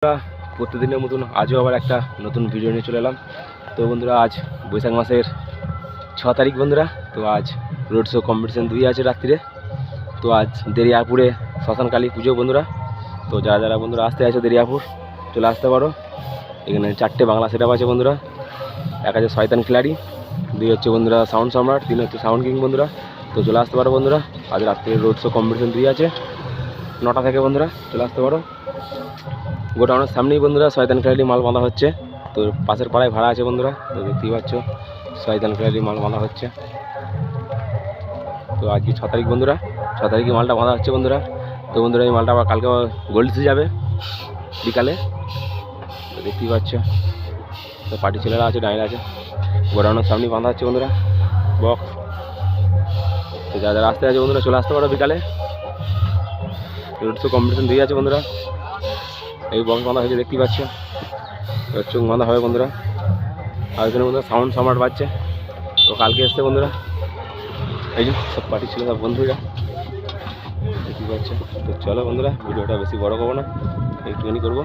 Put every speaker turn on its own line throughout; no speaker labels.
প্রতিদিনের মতন আজও আবার একটা নতুন ভিডিও নিয়ে চলে এলাম। তো বন্ধুরা, আজ বৈশাখ মাসের 6 তারিখ বন্ধুরা। তো আজ রোড শো কম্পিটিশন 2 আছে রাত্রিরে। তো আজ দেরিয়াপুরে শ্মশানকালী পুজো বন্ধুরা। তো যারা যারা বন্ধুরা আসতে আছে দেরিয়াপুর চলে আসতে পারো। এখানে 4টে বাংলা সেটআপ আছে বন্ধুরা। 1 আছে শয়তান খিলাড়ি, 2 হচ্ছে বন্ধুরা সাউন্ড সম্রাট, 3 হচ্ছে সাউন্ড কিং বন্ধুরা। তো চলে আসতে পারো বন্ধুরা। আজ রাত্রে রোড শো কম্পিটিশন 2 আছে 9টা থেকে বন্ধুরা, চলে আসতে পারো। গোডাউনের সামনেই বন্ধুরা শয়তান খিলাড়ি মাল বাঁধা হচ্ছে। তো পাশের পাড়ায় ভাড়া আছে বন্ধুরা। তো দেখতেই পাচ্ছ শয়তান খিলাড়ি মাল বাঁধা হচ্ছে। তো আজকে 6 তারিখ বন্ধুরা, 6 তারিখে মালটা বাঁধা হচ্ছে বন্ধুরা। তো বন্ধুরা এই মালটা আবার কালকে গোল্ডিসে যাবে বিকালে। তো দেখতেই পাচ্ছ তো পার্টি ছেলেরা আছে, ডাইন আছে। গোডাউনের সামনেই বাঁধা হচ্ছে বন্ধুরা বক্স। তো যারা যারা আসতে আছে বন্ধুরা চলে আসতে পারো বিকালে। রোড শো কম্পিটিশন 2 আছে বন্ধুরা। এই বক্স বাঁধা হয়েছে দেখতেই পাচ্ছ, চোখ বাঁধা হবে বন্ধুরা। আর এখানে বন্ধুরা সাউন্ড সম্রাট বাজছে। তো কালকে এসছে বন্ধুরা, এই যে সব পার্টি ছিল সব বন্ধুরা দেখতেই পাচ্ছে। তো চলো বন্ধুরা, ভিডিওটা বেশি বড় করবো না, একটুখানি করবো।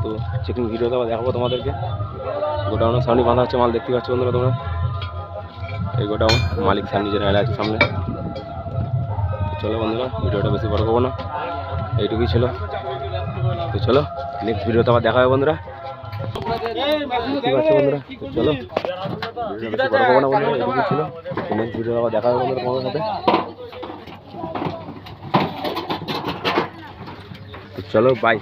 তো চেকিং ভিডিওটা আবার দেখাবো তোমাদেরকে। গোডাউনের সামনে বাঁধা হচ্ছে মাল দেখতে পাচ্ছ বন্ধুরা তোমরা। এই গোডাউন মালিক সামনে যে নাইলা আছে সামনে। তো চলো বন্ধুরা, ভিডিওটা বেশি বড় করবো না, এইটুকুই ছিল। তো চলো নেক্সট ভিডিওতে আবার দেখা হবে বন্ধুরা। ঠিক আছে বন্ধুরা, তো চলো ভিডিওটা বেশি বড় করবো না বন্ধুরা, এইটুকুই ছিল। নেক্সট ভিডিও আবার দেখা হবে বন্ধুরা তোমাদের সাথে। তো চলো বাই।